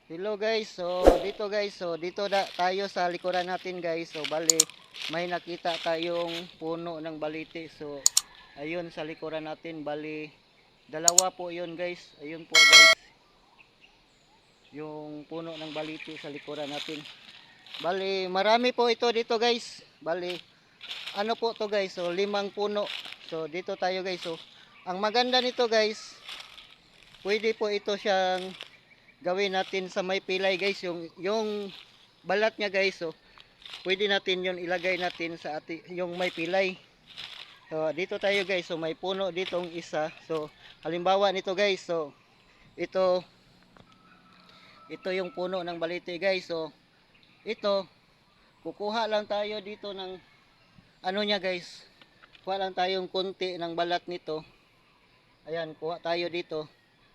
Hello guys, so dito tayo sa likuran natin guys. So bali, may nakita tayong puno ng baliti. So ayun sa likuran natin, bali dalawa po 'yun guys. Ayun po guys, yung puno ng baliti sa likuran natin. Bali, marami po ito dito guys. Bali, ano po to guys? So 5 puno. So dito tayo guys. So ang maganda nito guys, pwede po ito siyang gawin natin sa may pilay guys, yung balat niya guys. So pwede natin yon ilagay natin sa yung may pilay. So dito tayo guys, so may puno ditong isa. So halimbawa nito guys, so ito ito yung puno ng baliti guys. So ito, kukuha lang tayo dito ng ano niya guys, kuha lang tayong konti ng balat nito. Ayan, kuha tayo dito.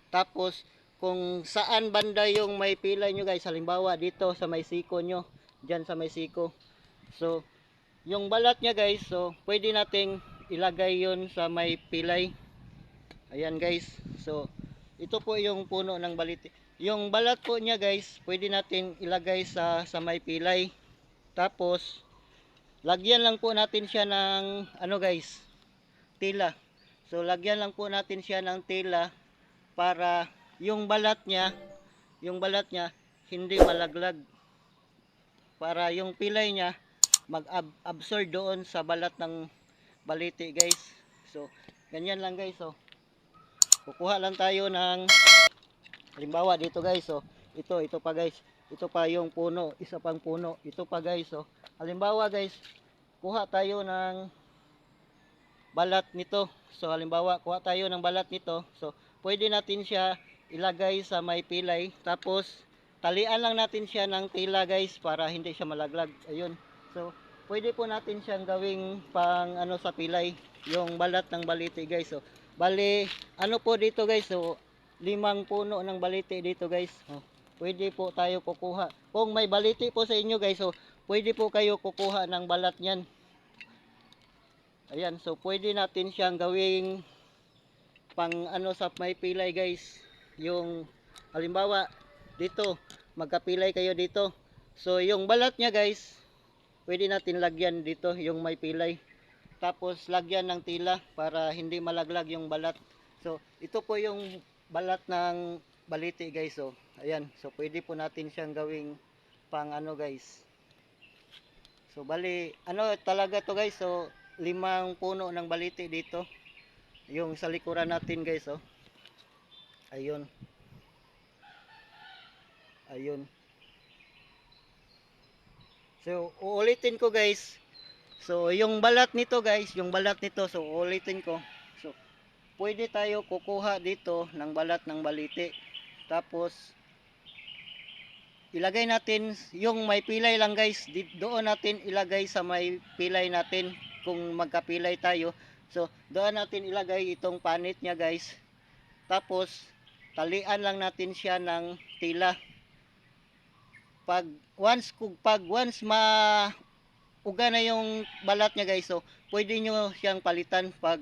Tapos kung saan banda yung may pilay nyo guys, halimbawa dito sa may siko nyo, dyan sa may siko. So yung balat nya guys, so pwede nating ilagay yon sa may pilay. Ayan guys, so ito po yung puno ng baliti. Yung balat po niya guys, pwede nating ilagay sa may pilay. Tapos lagyan lang po natin siya ng ano guys, tila. So lagyan lang po natin siya ng tila para yung balat niya hindi malaglag, para yung pilay niya mag-absorb doon sa balat ng baliti guys. So ganyan lang guys. So kukuha lang tayo ng halimbawa dito guys. So ito pa guys, ito pa yung puno, isa pang puno, ito pa guys. So halimbawa guys, kuha tayo ng balat nito. So halimbawa kuha tayo ng balat nito. So pwede natin siya ilagay sa may pilay, tapos talian lang natin siya ng tila guys para hindi siya malaglag. Ayun, so pwede po natin siyang gawing pang ano sa pilay, yung balat ng baliti guys. So bali ano po dito guys, so 5 puno ng baliti dito guys. Oh, pwede po tayo kukuha kung may baliti po sa inyo guys. So pwede po kayo kukuha ng balat niyan. Ayan, so pwede natin siyang gawing pang ano sa may pilay guys. Yung halimbawa dito, magkapilay kayo dito. So yung balat niya guys, pwede natin lagyan dito yung may pilay. Tapos lagyan ng tila para hindi malaglag yung balat. So ito po yung balat ng baliti guys. So ayan, so pwede po natin siyang gawing pang ano guys. So bali, ano talaga to guys. So 5 puno ng baliti dito. Yung sa likuran natin guys, oh. Ayun. Ayun. So uulitin ko guys. So yung balat nito guys, yung balat nito, so uulitin ko. So pwede tayo kukuha dito ng balat ng baliti. Tapos ilagay natin yung may pilay lang guys. Doon natin ilagay sa may pilay natin kung magkapilay tayo. So doon natin ilagay itong panit niya guys. Tapos talian lang natin siya ng tila. Pag once uga na yung balat niya guys, so pwede nyo siyang palitan pag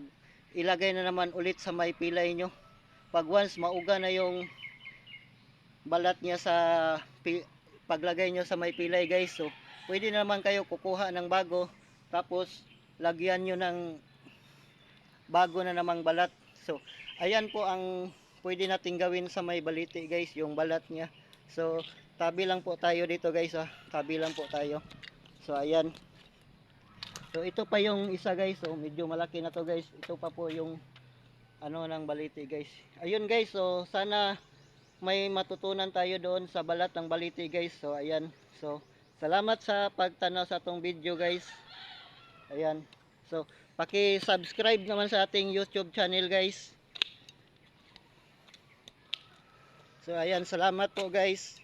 ilagay na naman ulit sa may pilay nyo. Pag once mauga na yung balat niya sa paglagay nyo sa may pilay guys, so pwede na naman kayo kukuha ng bago, tapos lagyan nyo ng bago na namang balat. So ayan po ang pwede nating gawin sa may baliti guys, yung balat niya. So tabi lang po tayo dito guys, tabi lang po tayo. So ayan, so ito pa yung isa guys. So medyo malaki na to guys. Ito pa po yung ano ng baliti guys. Ayun guys, so sana may matutunan tayo doon sa balat ng baliti guys. So ayan, so salamat sa pagtanaw sa atong video guys. Ayan, so paki-subscribe naman sa ating YouTube channel guys. So ayan, salamat po guys.